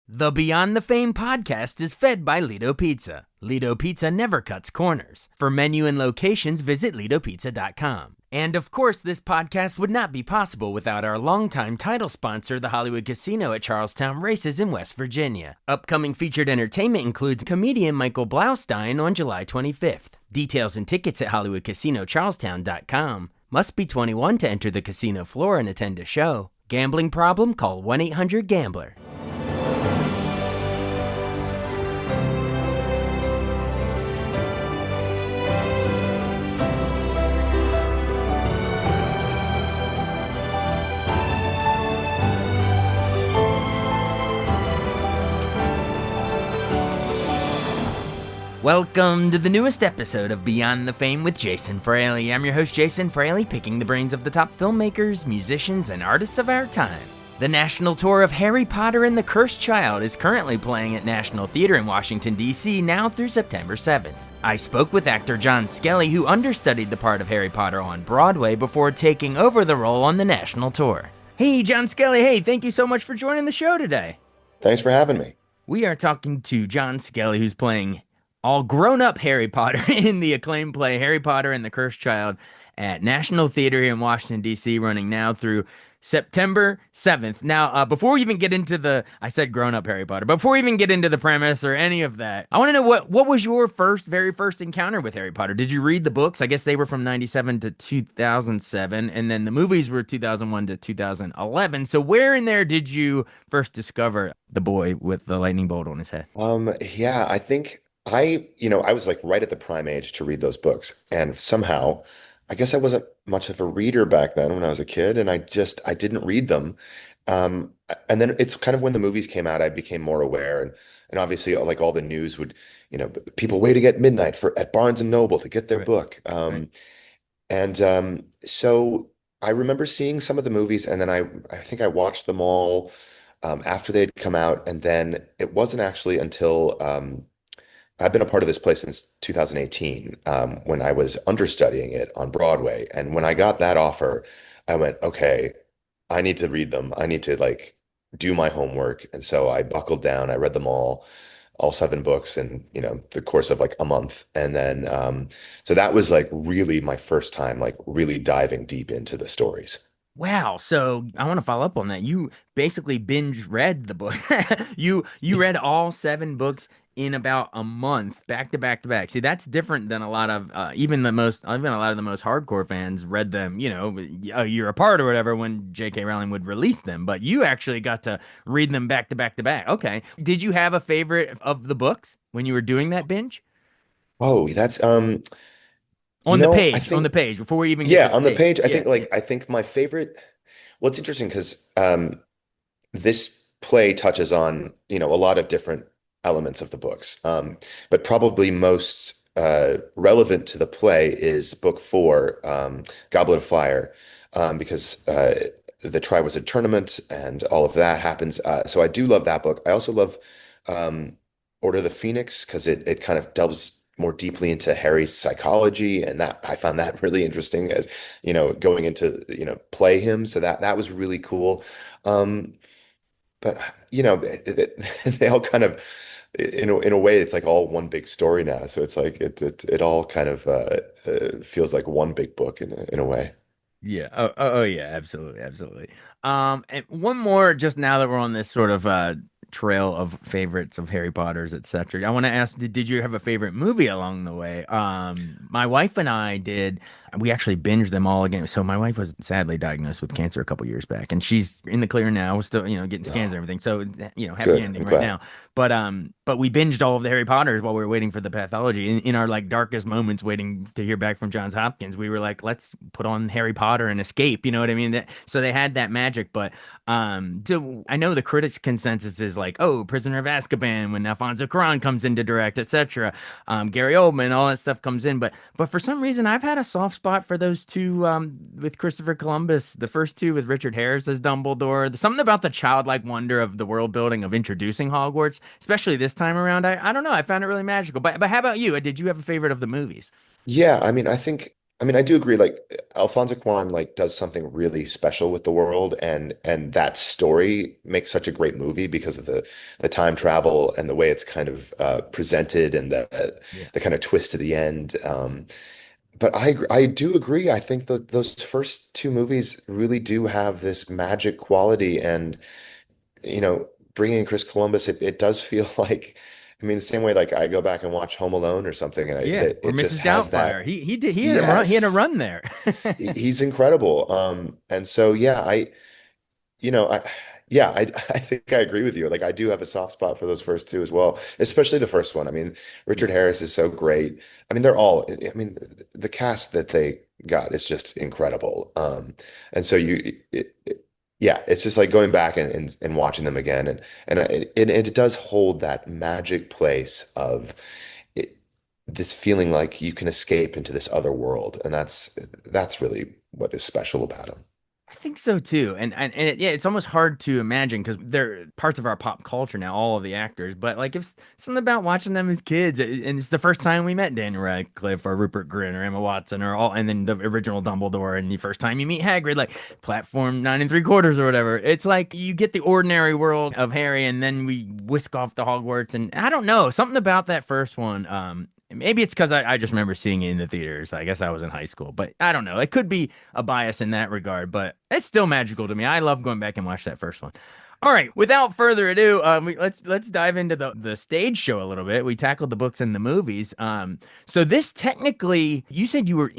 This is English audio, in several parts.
The Beyond the Fame podcast is fed by Lido Pizza. Lido Pizza never cuts corners. For menu and locations, visit LidoPizza.com. And of course, this podcast would not be possible without our longtime title sponsor, the Hollywood Casino at Charlestown Races in West Virginia. Upcoming featured entertainment includes comedian Michael Blaustein on July 25th. Details and tickets at HollywoodCasinoCharlestown.com. Must be 21 to enter the casino floor and attend a show. Gambling problem? Call 1-800-GAMBLER. Welcome to the newest episode of Beyond the Fame with Jason Fraley. I'm your host, Jason Fraley, picking the brains of the top filmmakers, musicians, and artists of our time. The national tour of Harry Potter and the Cursed Child is currently playing at National Theater in Washington, D.C. now through September 7th. I spoke with actor John Skelly, who understudied the part of Harry Potter on Broadway before taking over the role on the national tour. Hey, John Skelly, hey, thank you so much for joining the show today. Thanks for having me. We are talking to John Skelly, who's playing all grown-up Harry Potter in the acclaimed play Harry Potter and the Cursed Child at National Theater here in Washington, D.C., running now through September 7th. Now, before we even get into I said grown-up Harry Potter, before we even get into the premise or any of that, I want to know what was your very first encounter with Harry Potter? Did you read the books? I guess they were from 97 to 2007, and then the movies were 2001 to 2011. So where in there did you first discover the boy with the lightning bolt on his head? Yeah, I think I was like right at the prime age to read those books. And somehow, I guess I wasn't much of a reader back then when I was a kid, and I didn't read them. And then it's kind of when the movies came out, I became more aware, and obviously like all the news would, people waiting at midnight at Barnes and Noble to get their Right, book. right. So I remember seeing some of the movies, and then I think I watched them all after they'd come out, and then it wasn't actually until I've been a part of this play since 2018, when I was understudying it on Broadway. And when I got that offer, I went, okay, I need to read them. I need to like do my homework. And so I buckled down. I read them all seven books in, the course of like a month. And then, so that was like really my first time, like really diving deep into the stories. Wow. So I want to follow up on that. You basically binge read the book. You read all seven books in about a month, back to back to back. See, that's different than a lot of even a lot of the most hardcore fans read them, a year apart or whatever when J.K. Rowling would release them. But you actually got to read them back to back to back. Okay. Did you have a favorite of the books when you were doing that binge? Oh, that's I On the think page, before we even get yeah, to on the stage. page, Yeah, yeah. I think my favorite. Well, it's interesting because this play touches on, a lot of different elements of the books. But probably most relevant to the play is book four, Goblet of Fire, because the Triwizard Tournament and all of that happens. So I do love that book. I also love um, Order of the Phoenix because it kind of delves more deeply into Harry's psychology, and that I found that really interesting as, going into, play him. So that was really cool. Um, but they all kind of in a way it's like all one big story now. So it's like it all kind of feels like one big book in a way. Yeah. Oh, yeah, absolutely, absolutely. And one more, just now that we're on this sort of trail of favorites of Harry Potter's, etc. I want to ask, did you have a favorite movie along the way? My wife and I did. We actually binged them all again. So my wife was sadly diagnosed with cancer a couple years back, and she's in the clear now. We're still, getting scans and Oh, everything. So, happy good. I'm ending right glad. now. But we binged all of the Harry Potters while we were waiting for the pathology. In our like darkest moments, waiting to hear back from Johns Hopkins, we were like, let's put on Harry Potter and escape. You know what I mean? So they had that magic. But I know the critics' consensus is like, oh, Prisoner of Azkaban when Alfonso Cuarón comes in to direct, etc. Gary Oldman, all that stuff comes in. But for some reason, I've had a soft spot for those two with Christopher Columbus. The first two with Richard Harris as Dumbledore. Something about the childlike wonder of the world building of introducing Hogwarts, especially this time around. I don't know. I found it really magical. But how about you? Did you have a favorite of the movies? Yeah, I mean, I think I mean, I do agree. Like Alfonso Cuarón, like does something really special with the world, and that story makes such a great movie because of the time travel and the way it's kind of presented and Yeah. the kind of twist to the end. But I do agree. I think that those first two movies really do have this magic quality, and bringing in Chris Columbus, it does feel like, I mean, the same way like I go back and watch Home Alone or something, and Yeah, that or it just Mrs. has Doubtfire. that. He had a run. He had a Yes, run there. he's incredible. And so yeah, you know, I yeah, I think I agree with you. Like I do have a soft spot for those first two as well, especially the first one. I mean, Richard Yeah. Harris is so great. I mean, they're all. I mean, the cast that they got is just incredible. And so yeah, it's just like going back and watching them again, and it does hold that magic place of it, this feeling like you can escape into this other world, and that's really what is special about them. I think so too, yeah, it's almost hard to imagine because they're parts of our pop culture now, all of the actors. But like, if something about watching them as kids, and it's the first time we met Daniel Radcliffe or Rupert Grint or Emma Watson or all, and then the original Dumbledore, and the first time you meet Hagrid, like platform 9 3/4 or whatever. It's like you get the ordinary world of Harry, and then we whisk off to Hogwarts, and I don't know, something about that first one. Maybe it's because I just remember seeing it in the theaters. I guess I was in high school, but I don't know. It could be a bias in that regard, but it's still magical to me. I love going back and watch that first one. All right, without further ado, let's dive into the stage show a little bit. We tackled the books and the movies. So this technically, you said you were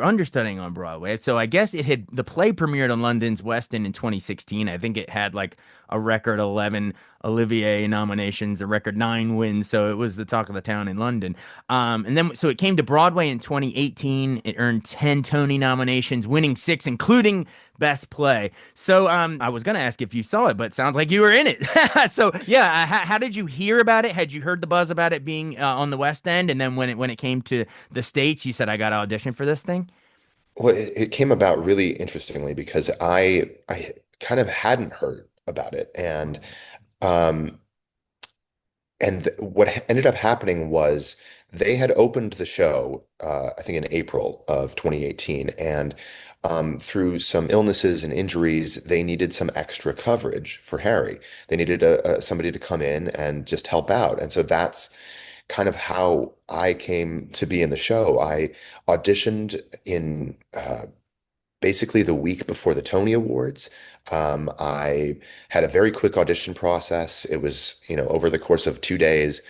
understudying on Broadway. So I guess the play premiered on London's West End in 2016. I think it had like a record 11 Olivier nominations, a record 9 wins. So it was the talk of the town in London. And then so it came to Broadway in 2018. It earned 10 Tony nominations, winning six, including Best Play. So I was gonna ask if you saw it, but it sounds like you were in it. So yeah, how did you hear about it? Had you heard the buzz about it being on the West End? And then when it came to the States, you said I got to audition for this thing. Well, it came about really interestingly because I kind of hadn't heard about it, um, what ended up happening was they had opened the show, I think in April of 2018, and through some illnesses and injuries, they needed some extra coverage for Harry. They needed somebody to come in and just help out, and so that's kind of how I came to be in the show. I auditioned in basically the week before the Tony Awards. I had a very quick audition process. It was, over the course of 2 days.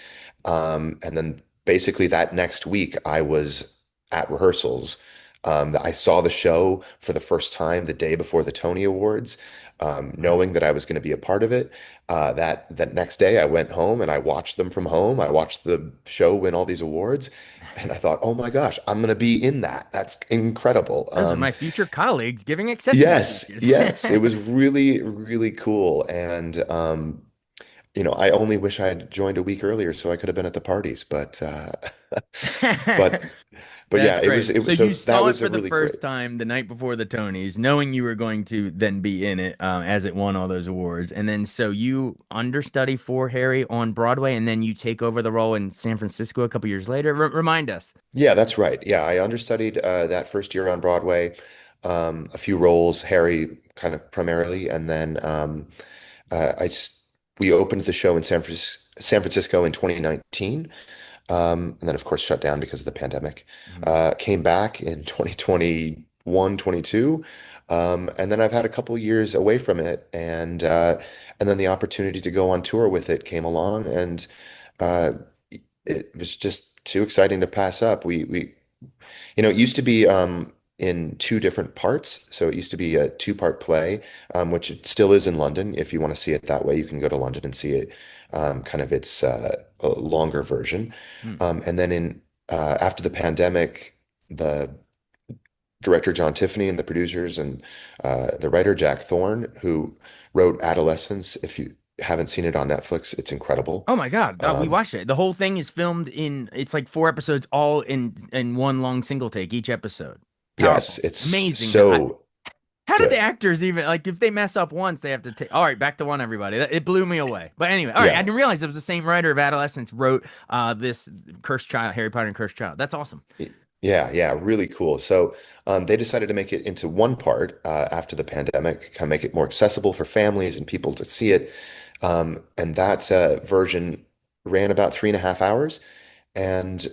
And then basically that next week, I was at rehearsals. I saw the show for the first time the day before the Tony Awards, Wow. knowing that I was going to be a part of it. That next day, I went home and I watched them from home. I watched the show win all these awards, and I thought, oh my gosh, I'm going to be in that. That's incredible. Those are my future colleagues giving acceptance Yes, speeches. yes, it was really, really cool. And I only wish I had joined a week earlier so I could have been at the parties. But but yeah, That's it was great. it So was so you that saw it was for a the really great. first time the night before the Tonys, knowing you were going to then be in it as it won all those awards. And then so you understudy for Harry on Broadway, and then you take over the role in San Francisco a couple years later. Remind us. Yeah, that's right. Yeah, I understudied that first year on Broadway, a few roles, Harry kind of primarily, and then we opened the show in San Francisco in 2019. And then, of course, shut down because of the pandemic. Mhm. Came back in 2021, 22. And then I've had a couple years away from it. And then the opportunity to go on tour with it came along. And uh, it was just too exciting to pass up. It used to be in two different parts. So it used to be a two-part play, which it still is in London. If you want to see it that way, you can go to London and see it, kind of its a longer version. Hmm. And then after the pandemic, the director John Tiffany and the producers and the writer Jack Thorne, who wrote Adolescence. If you haven't seen it on Netflix, it's incredible. Oh my God, we Um, watched it. The whole thing is filmed it's like 4 episodes, all in one long single take each episode. yes, Powerful, it's amazing. so How did the good. actors even like if they mess up once, they have to take? All right, back to one, everybody. It blew me away. But anyway, all right, I Yeah. didn't realize it was the same writer of Adolescence wrote this Cursed Child, Harry Potter and Cursed Child. That's awesome. Yeah, yeah, really cool. So they decided to make it into one part after the pandemic, kind of make it more accessible for families and people to see it. And that version ran about 3.5 hours. And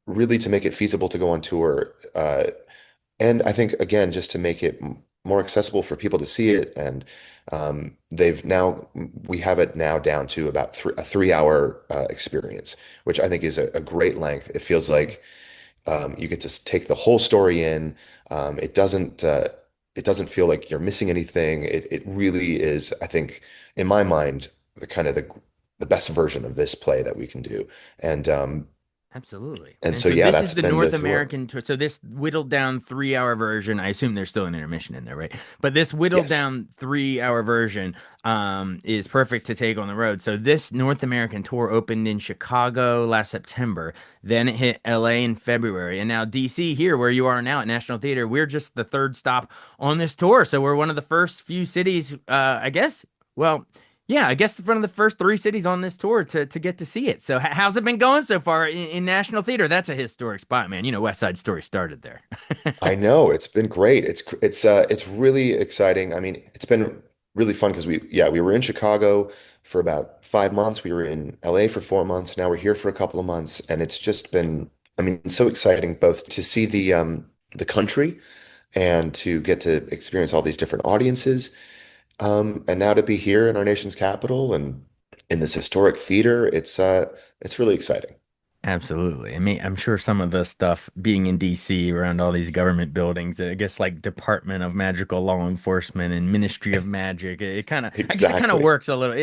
really to make it feasible to go on tour. And I think, again, just to make it more accessible for people to see it. And we have it now down to about a 3 hour experience, which I think is a great length. It feels like you get to take the whole story in. It doesn't feel like you're missing anything. It really is, I think, in my mind, the best version of this play that we can do. And Absolutely. and And so so yeah, this is that's the been the North tour. American tour. So this whittled down 3 hour version. I assume there's still an intermission in there, right? But this whittled Yes. down 3 hour version is perfect to take on the road. So this North American tour opened in Chicago last September. Then it hit LA in February. And now DC here, where you are now at National Theater, we're just the third stop on this tour. So we're one of the first few cities, I guess. Well, yeah, I guess one of the first three cities on this tour to get to see it. So how's it been going so far in National Theater? That's a historic spot, man. You know, West Side Story started there. I know it's been great. It's really exciting. I mean, it's been really fun because we were in Chicago for about 5 months. We were in LA for 4 months. Now we're here for a couple of months, and it's just been, I mean, so exciting both to see the country and to get to experience all these different audiences. And now to be here in our nation's capital and in this historic theater, it's really exciting. Absolutely. I mean, I'm sure some of the stuff being in DC around all these government buildings, I guess like Department of Magical Law Enforcement and Ministry of Magic, it kind of, I guess it kind of Exactly. works a little.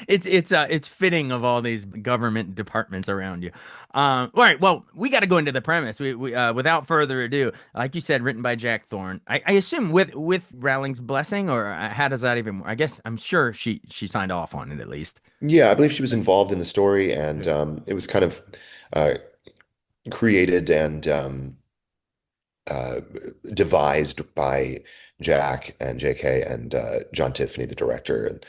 It's fitting of all these government departments around you. All right. Well, we got to go into the premise. Without further ado, like you said, written by Jack Thorne. I assume with Rowling's blessing, or how does that even? I guess I'm sure she signed off on it at least. Yeah, I believe she was involved in the story, and Good. it was kind of uh, created and uh, devised by Jack and JK and John Tiffany, the director. And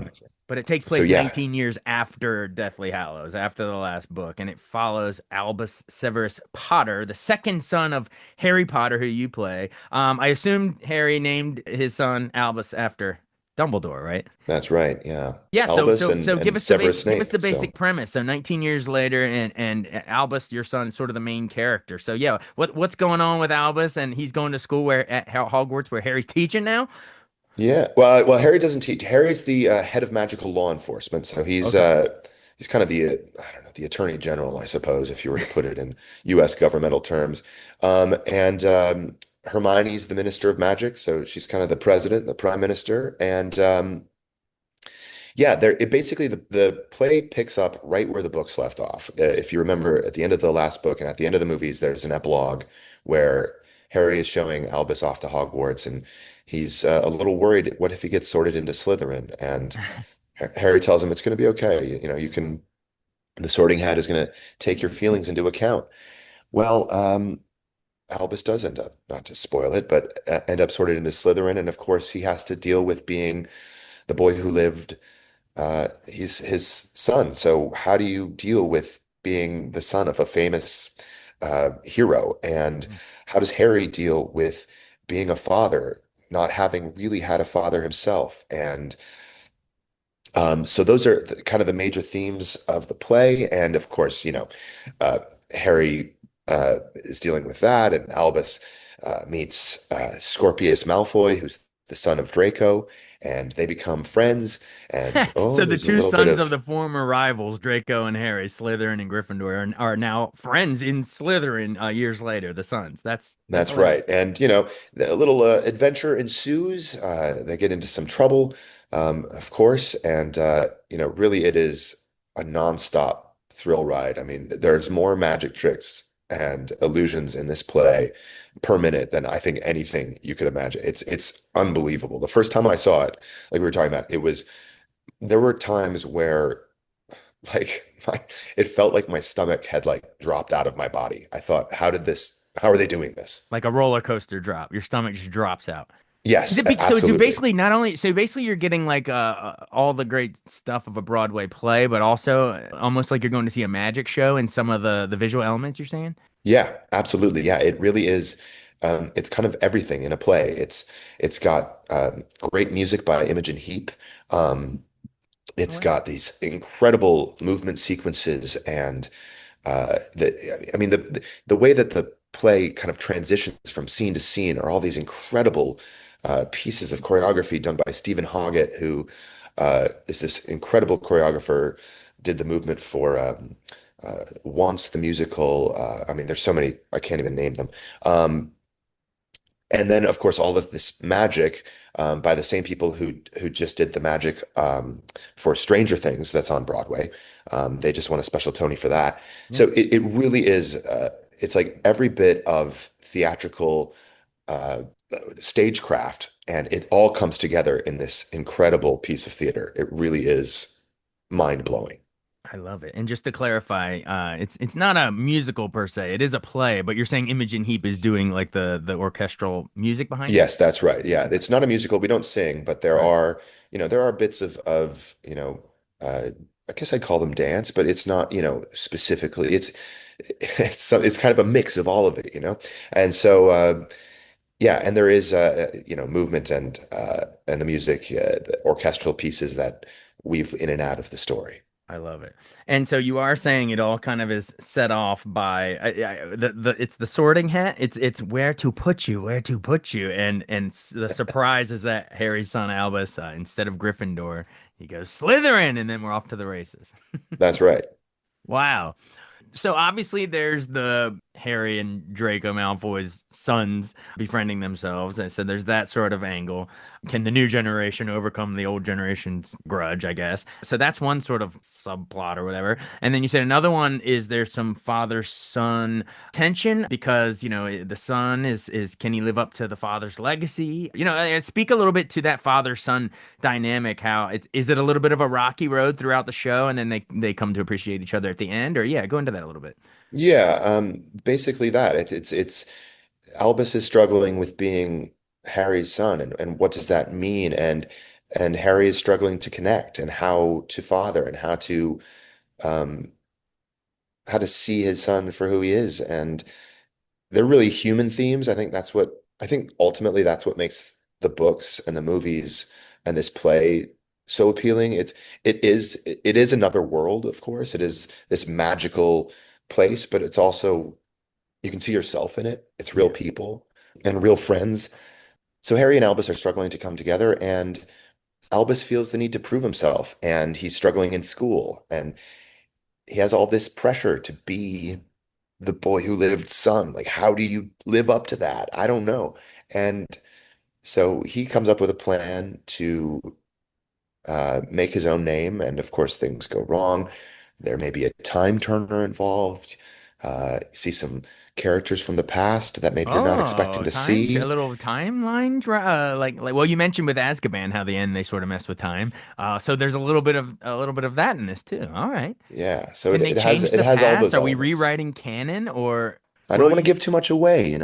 Gotcha. But it takes so, place yeah, 19 years after Deathly Hallows, after the last book, and it follows Albus Severus Potter, the second son of Harry Potter, who you play. I assume Harry named his son Albus after Dumbledore, right? that's right. Yeah, Yeah. So Albus so so give and us the Severus give us Snape. the basic So, premise. So 19 years later, and Albus, your son, is sort of the main character. So yeah, what's going on with Albus? And he's going to school where at Hogwarts, where Harry's teaching now. yeah. Well, Harry doesn't teach. Harry's the head of magical law enforcement. So Okay. he's kind of I don't know, the attorney general, I suppose, if you were to put it in U.S. governmental terms. And Hermione's the minister of magic, so she's kind of the president, the prime minister, and yeah, it basically the play picks up right where the books left off. If you remember, at the end of the last book and at the end of the movies, there's an epilogue where Harry is showing Albus off to Hogwarts, and he's a little worried. What if he gets sorted into Slytherin? And Harry tells him it's going to be okay. You know, you can. The Sorting Hat is going to take your feelings into account. Well, Albus does end up, not to spoil it, but end up sorted into Slytherin, and of course, he has to deal with being the boy who lived he's his son. So how do you deal with being the son of a famous hero? And how does Harry deal with being a father, not having really had a father himself? And so those are kind of the major themes of the play. And of course, uh, Harry is dealing with that, and Albus meets Scorpius Malfoy, who's the son of Draco, and they become friends. And So oh, the there's a two little bit sons of of the former rivals, Draco and Harry, Slytherin and Gryffindor, are now friends in Slytherin years later. The sons. That's that's hilarious. right. And a little adventure ensues. They get into some trouble, of course, and really it is a nonstop thrill ride. I mean, there's more magic tricks and illusions in this play per minute than I think anything you could imagine. It's unbelievable. The first time I saw it, like we were talking about, there were times where it felt like my stomach had like dropped out of my body. I thought, how are they doing this? Like a roller coaster drop. Your stomach just drops out. Is Yes, it so absolutely. basically not only so basically you're getting like all the great stuff of a Broadway play, but also almost like you're going to see a magic show and some of the visual elements you're saying? Yeah, absolutely. Yeah, it really is. It's kind of everything in a play. It's got great music by Imogen Heap. Um, Oh, it's wow. got these incredible movement sequences, and I mean the way that the play kind of transitions from scene to scene are all these incredible pieces of choreography done by Stephen Hoggett, who is this incredible choreographer. Did the movement for Once the musical. I mean, there's so many I can't even name them. Um, and then, of course, all of this magic by the same people who just did the magic for Stranger Things that's on Broadway. They just won a special Tony for that. Yeah. So it really is. It's like every bit of theatrical uh, stagecraft, and it all comes together in this incredible piece of theater. It really is mind-blowing. I love it. And just to clarify, it's not a musical per se. It is a play, but you're saying Imogen Heap is doing like the orchestral music behind it? Yes, that's right. Yeah, Okay. it's not a musical. We don't sing, but there Right. are, there are bits of, uh, I guess I'd call them dance, but it's not, specifically. It's kind of a mix of all of it. And so, yeah, and there is, movement and the music, the orchestral pieces that weave in and out of the story. I love it. And so you are saying it all kind of is set off by the it's the sorting hat. It's where to put you, where to put you, and the surprise is that Harry's son Albus, instead of Gryffindor, he goes Slytherin, and then we're off to the races. That's right. Wow. So obviously there's the Harry and Draco Malfoy's sons befriending themselves. And so there's that sort of angle. Can the new generation overcome the old generation's grudge, I guess? So that's one sort of subplot or whatever. And then you said another one is there's some father-son tension because, the son is can he live up to the father's legacy? Speak a little bit to that father-son dynamic. How is it a little bit of a rocky road throughout the show, and then they come to appreciate each other at the end? Or yeah, go into that a little bit. Yeah, basically that. It's Albus is struggling with being Harry's son, and what does that mean? And Harry is struggling to connect and how to father and um, how to see his son for who he is. And they're really human themes. I think ultimately that's what makes the books and the movies and this play so appealing. It is another world, of course. It is this magical place, but it's also you can see yourself in it. It's real Yeah. people and real friends. So Harry and Albus are struggling to come together, and Albus feels the need to prove himself, and he's struggling in school, and he has all this pressure to be the boy who lived son. Like, how do you live up to that? I don't know. And so he comes up with a plan to make his own name, and of course, things go wrong. There may be a time turner involved. You see some characters from the past that maybe you're not expecting Oh, to a see. little timeline, like well, you mentioned with Azkaban how the end they sort of mess with time. So there's a little bit of that in this too. All right. Yeah, so Can it, they it has change it the has all past? those Are we elements. rewriting canon or I don't well, want to give too much away, I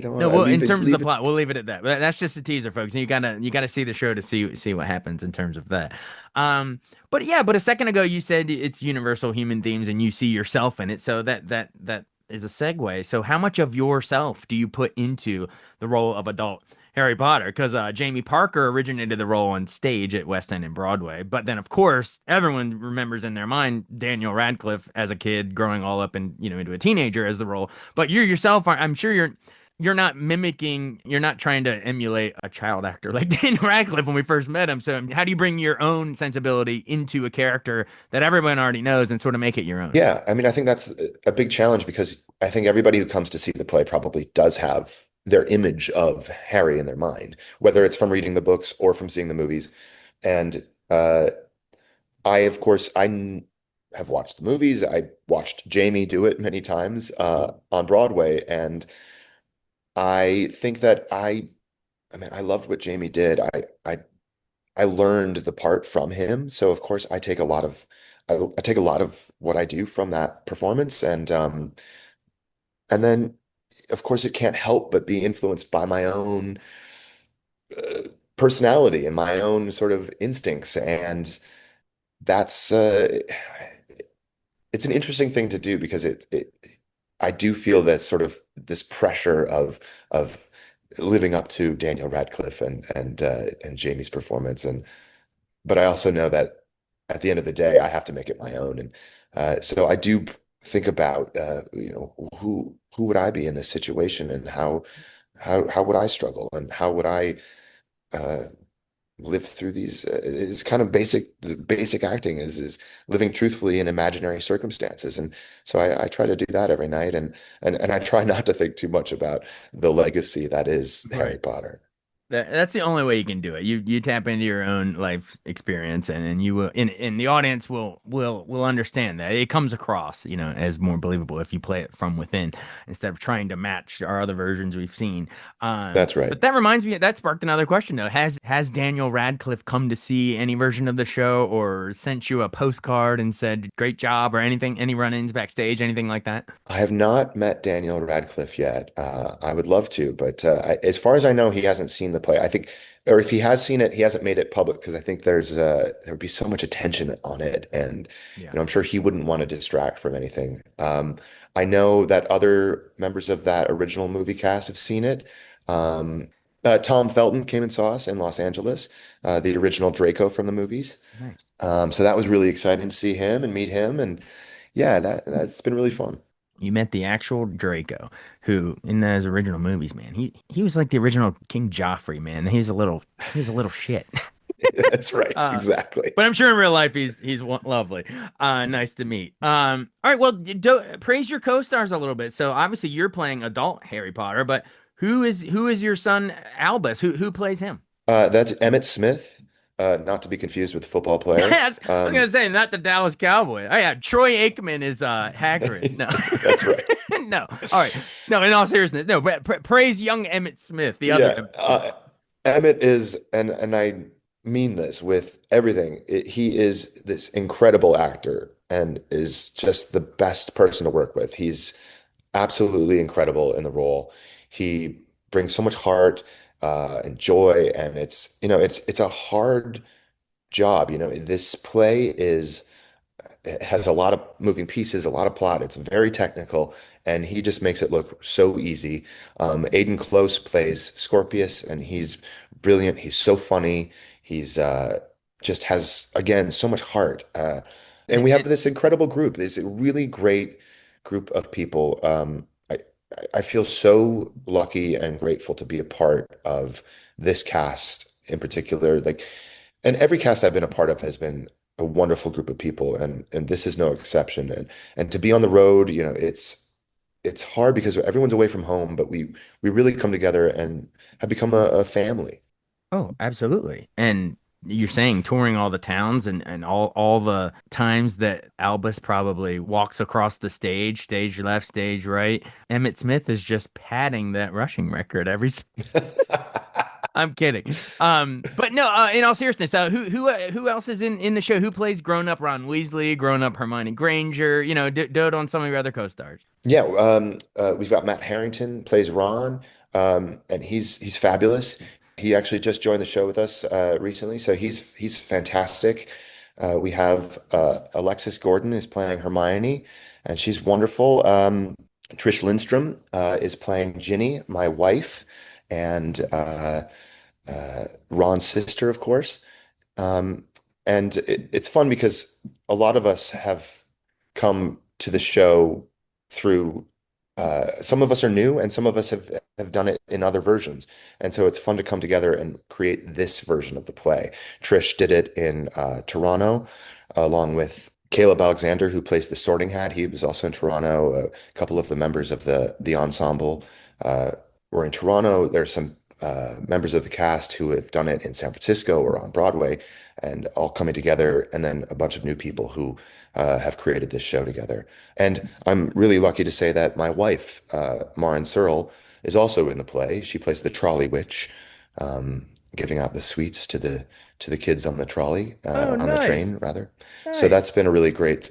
don't no, I well, in leave it terms of the leave plot, it. we'll leave it at that. But that's just a teaser, folks. And you gotta see the show to see what happens in terms of that. But yeah, but a second ago you said it's universal human themes and you see yourself in it. So that is a segue. So how much of yourself do you put into the role of adult Harry Potter? Because Jamie Parker originated the role on stage at West End and Broadway, but then of course everyone remembers in their mind Daniel Radcliffe as a kid growing all up and into a teenager as the role. But you yourself are, I'm sure you're not mimicking, you're not trying to emulate a child actor like Daniel Radcliffe when we first met him. So how do you bring your own sensibility into a character that everyone already knows and sort of make it your own? Yeah, I mean, I think that's a big challenge because I think everybody who comes to see the play probably does have their image of Harry in their mind, whether it's from reading the books or from seeing the movies. And of course, have watched the movies. I watched Jamie do it many times on Broadway, and I think that I mean, I loved what Jamie did. I learned the part from him, so of course, I take a lot of what I do from that performance, and then of course, it can't help but be influenced by my own uh, personality and my own sort of instincts, and that's it's an interesting thing to do because I do feel that sort of this pressure of living up to Daniel Radcliffe and Jamie's performance, and but I also know that at the end of the day, I have to make it my own, and so I do think about who would I be in this situation, and how would I struggle, and how would I uh, live through these it's kind of the basic acting is living truthfully in imaginary circumstances, and so I try to do that every night, and I try not to think too much about the legacy that is Harry Right. Potter. That's the only way you can do it. You tap into your own life experience, and you will, and the audience will understand that it comes across, as more believable if you play it from within instead of trying to match our other versions we've seen. That's right. But that reminds me, that sparked another question though. Has Daniel Radcliffe come to see any version of the show, or sent you a postcard and said great job, or anything, any run-ins backstage, anything like that? I have not met Daniel Radcliffe yet. I would love to, but as far as I know, he hasn't seen the play. I think, or if he has seen it, he hasn't made it public because I think there would be so much attention on it, and Yeah. I'm sure he wouldn't want to distract from anything. I know that other members of that original movie cast have seen it. Um, Tom Felton came and saw us in Los Angeles, the original Draco from the movies. Nice. So that was really exciting to see him and meet him, and yeah, that's been really fun. You met the actual Draco, who in those original movies, man, he was like the original King Joffrey, man. He was a little shit. That's right. Uh, Exactly. but I'm sure in real life he's lovely. Nice to meet. All right, well, praise your co-stars a little bit. So obviously you're playing adult Harry Potter, but who is your son Albus? Who plays him? That's Emmett Smith, not to be confused with the football player. I was gonna say not the Dallas Cowboy. Oh yeah, Troy Aikman is Hagrid. No. That's right. No. All right. No, in all seriousness, no, but praise young Emmett Smith, the other Yeah. Emmett Smith. Emmett is, and I mean this with everything. He is this incredible actor and is just the best person to work with. He's absolutely incredible in the role. He brings so much heart and joy, and it's a hard job. This play is it has a lot of moving pieces, a lot of plot. It's very technical, and he just makes it look so easy. Aiden Close plays Scorpius, and he's brilliant. He's so funny. He's just has again so much heart. And we have And this incredible group. This really great group of people. I feel so lucky and grateful to be a part of this cast in particular. Like, and every cast I've been a part of has been a wonderful group of people, and this is no exception. And to be on the road, it's hard because everyone's away from home, but we really come together and have become a family. oh, absolutely. And you're saying touring all the towns and all the times that Albus probably walks across the stage left, stage right. Emmett Smith is just padding that rushing record I'm kidding. But no, in all seriousness, who else is in the show? Who plays grown up Ron Weasley, grown up Hermione Granger? Dote on some of your other co-stars. Yeah, we've got Matt Harrington plays Ron, and he's fabulous. He actually just joined the show with us recently, so he's fantastic. We have Alexis Gordon is playing Hermione, and she's wonderful. Trish Lindstrom is playing Ginny, my wife, and Ron's sister, of course. Um, and it's fun because a lot of us have come to the show through some of us are new and some of us have done it in other versions. And so it's fun to come together and create this version of the play. Trish did it in Toronto along with Caleb Alexander, who plays the Sorting Hat. He was also in Toronto. A couple of the members of the ensemble uh, were in Toronto. There's some members of the cast who have done it in San Francisco or on Broadway, and all coming together, and then a bunch of new people who have created this show together. And I'm really lucky to say that my wife, Maren Searle, is also in the play. She plays the trolley witch, giving out the sweets to the kids on the trolley, Oh, on the nice, train, rather. So nice. that's been a really great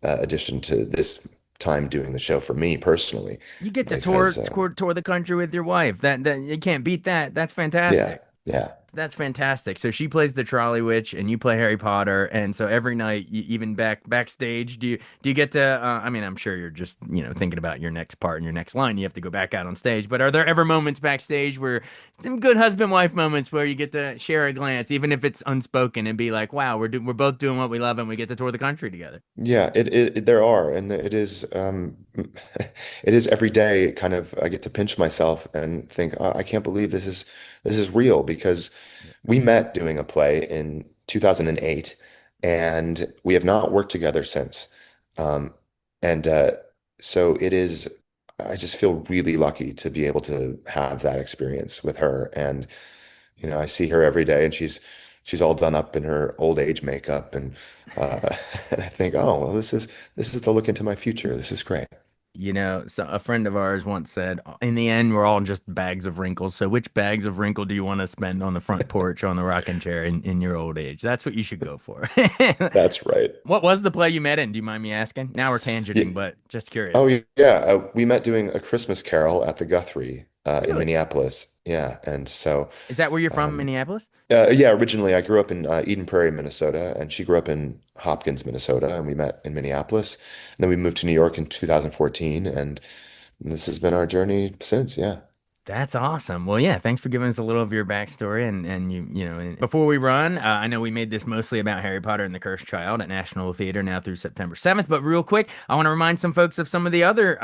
addition to this time doing the show for me personally, You get to because tour the country with your wife. That you can't beat that. That's yeah, fantastic. yeah. That's fantastic. So she plays the trolley witch, and you play Harry Potter, and so every night, even backstage, do you get to? I mean, I'm sure you're just thinking about your next part and your next line. You have to go back out on stage, but are there ever moments backstage where some good husband wife moments where you get to share a glance, even if it's unspoken, and be like, "Wow, we're both doing what we love, and we get to tour the country together." Yeah, there are, and it is it is every day kind of I get to pinch myself and think, I can't believe this is real because Yeah. we met doing a play in 2008 and we have not worked together since. Um, and so it is I just feel really lucky to be able to have that experience with her. And I see her every day and she's all done up in her old age makeup and I think, oh, well, this is the look into my future. This is great. So a friend of ours once said, "In the end, we're all just bags of wrinkles. So which bags of wrinkle do you want to spend on the front porch on the rocking chair in your old age? That's what you should go for." That's right. What was the play you met in? Do you mind me asking? Now we're Yeah. tangenting, but just curious. Oh yeah. We met doing A Christmas Carol at the Guthrie in Really? Minneapolis. Yeah, and so Is that where you're from, um, Minneapolis? yeah, originally I grew up in Eden Prairie, Minnesota, and she grew up in Hopkins, Minnesota, and we met in Minneapolis. And then we moved to New York in 2014, and this has been our journey since. Yeah. That's awesome. Well, yeah, thanks for giving us a little of your backstory and and before we run, I know we made this mostly about Harry Potter and the Cursed Child at National Theater now through September 7th, but real quick, I want to remind some folks of some of the other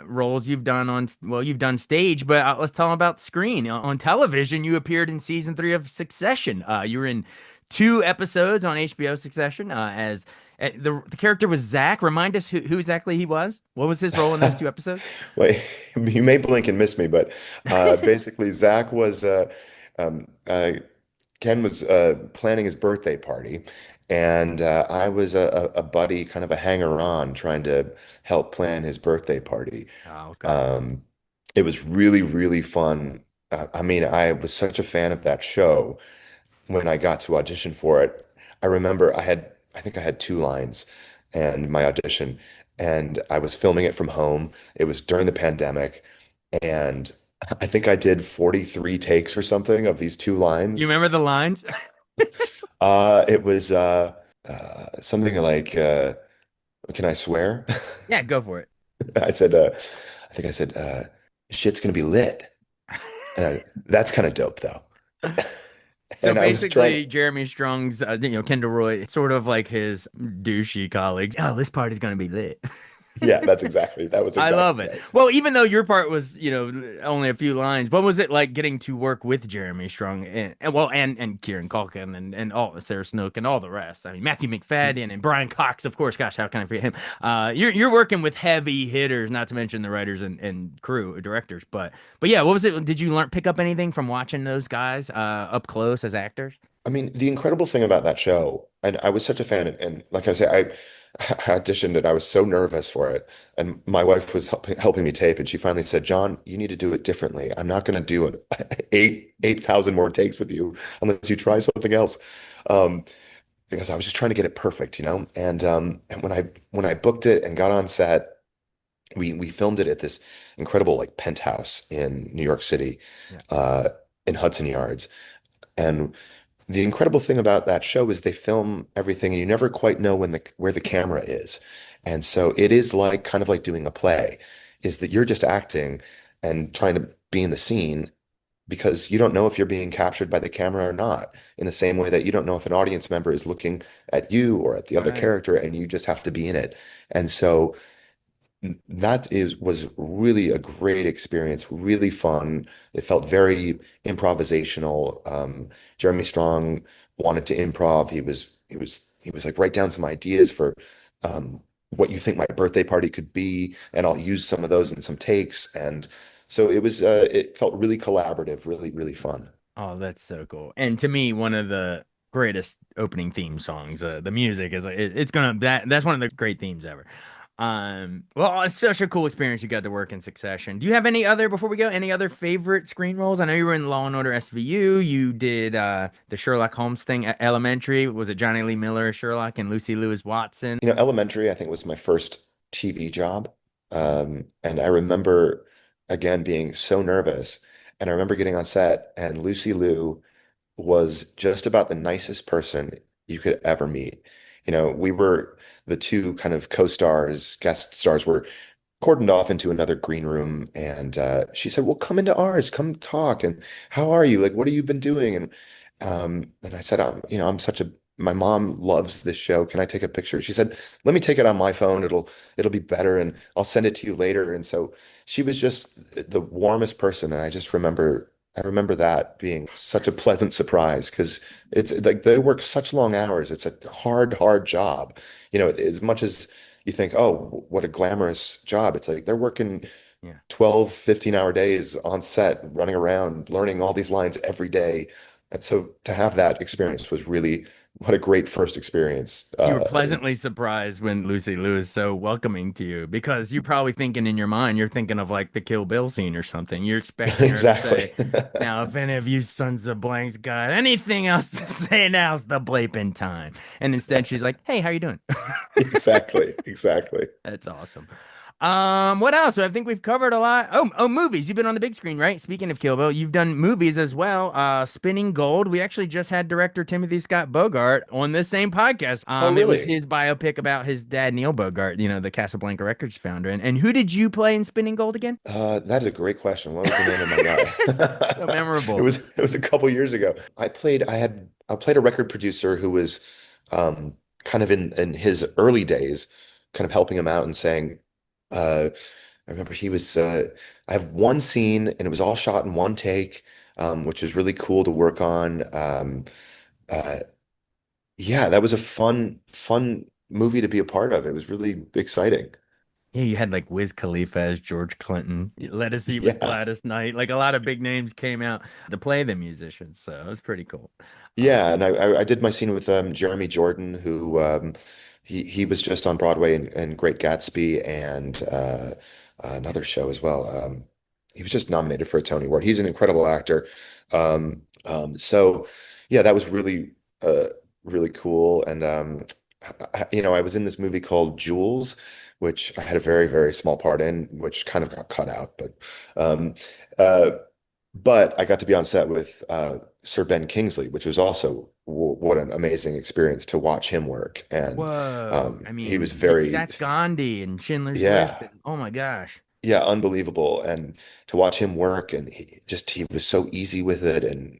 roles you've done you've done stage, but let's tell them about screen. On television, you appeared in season 3 of Succession. You were in 2 episodes on HBO Succession as the character was Zach. Remind us who exactly he was. What was his role in those 2 episodes? Wait, you may blink and miss me, but basically, Zach was um, uh, Ken was planning his birthday party, and I was a buddy, kind of a hanger-on, trying to help plan his birthday party. Oh, okay. Um, it was really, really fun. I mean, I was such a fan of that show when I got to audition for it. I remember I think I had 2 lines and my audition, and I was filming it from home. It was during the pandemic, and I think I did 43 takes or something of these two You lines. remember the lines? It was something like, can I swear? Yeah, go for it. I said, I think I said, shit's gonna be lit. That's kind of dope though. So And I was trying. basically, Jeremy Strong's, Kendall Roy, it's sort of like his douchey colleagues. Oh, this party's gonna be lit. Yeah, that was I love exactly it. right. Well, even though your part was, only a few lines, what was it like getting to work with Jeremy Strong and Kieran Culkin and all Sarah Snook and all the rest? I mean, Matthew McFadden and Brian Cox, of course. Gosh, how can I forget him? You're working with heavy hitters, not to mention the writers and crew directors. But yeah, what was it? Did you pick up anything from watching those guys up close as actors? I mean, the incredible thing about that show, and I was such a fan, and like I say, I auditioned and I was so nervous for it. And my wife was helping me tape, and she finally said, "John, you need to do it differently. I'm not going to do it 8,000 more takes with you unless you try something else." Um, because I was just trying to get it perfect, you know? And when I booked it and got on set, we filmed it at this incredible like penthouse in New York City, Yeah. uh, in Hudson Yards. And the incredible thing about that show is they film everything and you never quite know where the camera is. And so it is like kind of like doing a play, is that you're just acting and trying to be in the scene because you don't know if you're being captured by the camera or not. In the same way that you don't know if an audience member is looking at you or at the other Right. character, and you just have to be in it. And so that is was really a great experience, really fun. It felt very improvisational. Jeremy Strong wanted to improv. He was like, write down some ideas for what you think my birthday party could be, and I'll use some of those in some takes. And so it felt really collaborative, really, really fun. Oh, that's so cool. And to me, one of the greatest opening theme songs. The music is it's gonna that's one of the great themes ever. Well, it's such a cool experience you got to work in Succession. Do you have any other before we go? Any other favorite screen roles? I know you were in Law and Order SVU. You did the Sherlock Holmes thing at Elementary. Was it Johnny Lee Miller as Sherlock and Lucy Liu as Watson? Elementary, I think, was my first TV job. And I remember, again, being so nervous. And I remember getting on set, and Lucy Liu was just about the nicest person you could ever meet. You know, we were the two kind of co-stars, guest stars were cordoned off into another green room, and she said, "Well, come into ours, come talk, and how are you? Like, what have you been doing?" And I said, I'm such a my mom loves this show. Can I take a picture?" She said, "Let me take it on my phone. It'll be better, and I'll send it to you later." And so she was just the warmest person, and I remember that being such a pleasant surprise because it's like they work such long hours. It's a hard, hard job. You know, as much as you think, oh, what a glamorous job. It's like they're working Yeah. 12, 15-hour days on set, running around, learning all these lines every day. And so to have that experience was really what a great first experience. So you were pleasantly surprised when Lucy Liu is so welcoming to you because you're probably thinking in your mind, you're thinking of like the Kill Bill scene or something. You're expecting her to say, Exactly. "Now, if any of you sons of blanks got anything else to say, now's the bleeping time." And instead, she's like, "Hey, how you doing?" Exactly. Exactly. That's awesome. What else? I think we've covered a lot. Movies. You've been on the big screen, right? Speaking of Kill Bill, you've done movies as well. Spinning Gold. We actually just had director Timothy Scott Bogart on this same podcast. Oh, It was really? his biopic about his dad, Neil Bogart, the Casablanca Records founder. And who did you play in Spinning Gold again? That is a great question. What was the name of my guy? So memorable. It was a couple years ago. I played a record producer who was kind of in his early days, kind of helping him out and saying, I remember I have one scene and it was all shot in one take, which was really cool to work on. Uh, yeah, that was a fun movie to be a part of. It was really exciting. Yeah, you had like Wiz Khalifa as George Clinton. Lettucey was Yeah. Gladys Knight. Like a lot of big names came out to play the musicians, so it was pretty cool. Yeah, and I did my scene with Jeremy Jordan, who he was just on Broadway in Great Gatsby and another show as well. He was just nominated for a Tony Award. He's an incredible actor. So yeah, that was uh, really cool. And I was in this movie called Jules, which I had a very, very small part in, which kind of got cut out, um, uh, but I got to be on set with Sir Ben Kingsley, which was also what an amazing experience to watch him work. And Whoa. I he was mean, very, that's Gandhi and Schindler's List. yeah, And, oh my gosh. yeah, unbelievable. And to watch him work, and he was so easy with it, and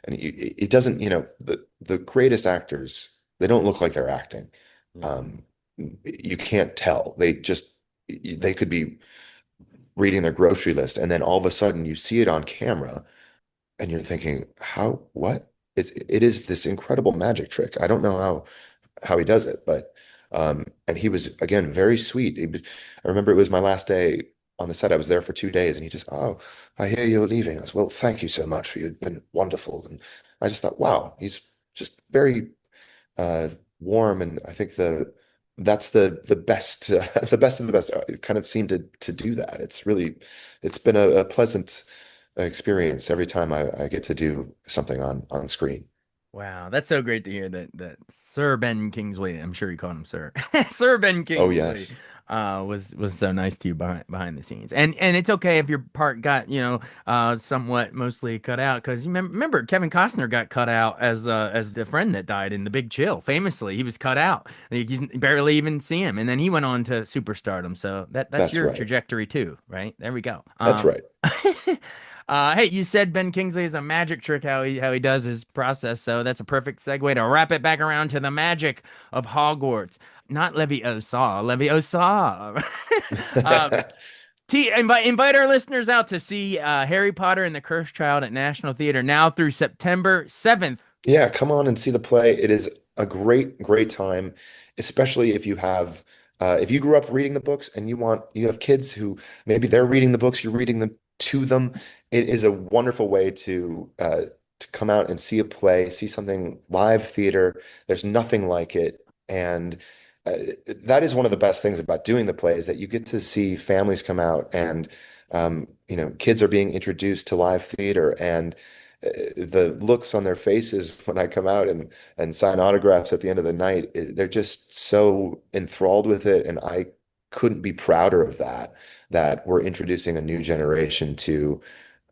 it doesn't, the greatest actors, they don't look like they're acting. Yeah. Um, you can't tell. They could be reading their grocery list, and then all of a sudden you see it on camera and you're thinking, what? It is this incredible magic trick. I don't know how he does it, but and he was again very sweet. I remember it was my last day on the set. I was there for 2 days, and he just, "Oh, I hear you're leaving." I was, "Well, thank you so much. You've been wonderful." And I just thought, wow, he's just very uh, warm, and I think that's the best the best of the best. It kind of seemed to do that. It's been a pleasant experience every time I get to do something on screen. Wow, that's so great to hear that Sir Ben Kingsley, I'm sure you called him Sir, Sir Ben Oh Kingsley, yes. was so nice to you behind the scenes. And it's okay if your part got somewhat mostly cut out because you remember Kevin Costner got cut out as the friend that died in The Big Chill. Famously, he was cut out. You barely even see him, and then he went on to superstardom. So that's That's your right. trajectory too, right? There we go. That's right. Hey, you said Ben Kingsley is a magic trick how he does his process, so that's a perfect segue to wrap it back around to the magic of Hogwarts. Not Leviosa, Leviosa. uh, invite our listeners out to see Harry Potter and the Cursed Child at National Theater now through September 7th. Yeah, come on and see the play. It is a great, great time, especially if you grew up reading the books and you have kids who maybe they're reading the books, you're reading them to them. It is a wonderful way to come out and see a play, see something live theater. There's nothing like it, and uh, that is one of the best things about doing the play is that you get to see families come out and kids are being introduced to live theater and the looks on their faces when I come out and sign autographs at the end of the night, they're just so enthralled with it, and I couldn't be prouder of that we're introducing a new generation to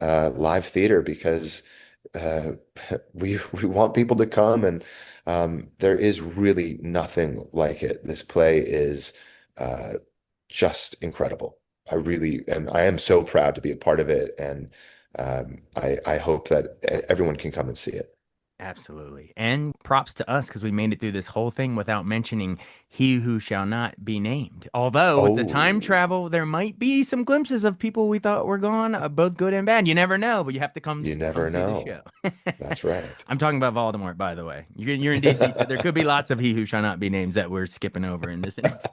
live theater because uh, we want people to come, and there is really nothing like it. This play is uh, just incredible. I am so proud to be a part of it, and I hope that everyone can come and see it. Absolutely. And props to us because we made it through this whole thing without mentioning He Who Shall Not Be Named. Although with the time Oh, travel, there might be some glimpses of people we thought were gone, both good and bad. You never know, but you have to you come never see the show. know. That's right. I'm talking about Voldemort, by the way. You're in DC, so there could be lots of He Who Shall Not Be Names that we're skipping over in this instance.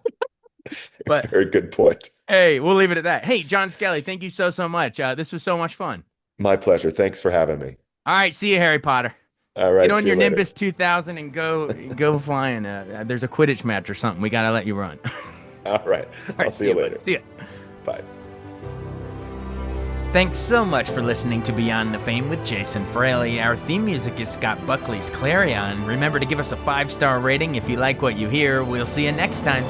But Very good point. hey, we'll leave it at that. Hey, John Skelly, thank you so much. This was so much fun. My pleasure. Thanks for having me. All right, see you, Harry Potter. All Get right, on see your you later. Nimbus 2000 and go flying. There's a Quidditch match or something. We gotta let you run. All right. All I'll right, see see you you, buddy. later. See ya. Bye. Thanks so much for listening to Beyond the Fame with Jason Fraley. Our theme music is Scott Buckley's Clarion. Remember to give us a 5-star rating if you like what you hear. We'll see you next time.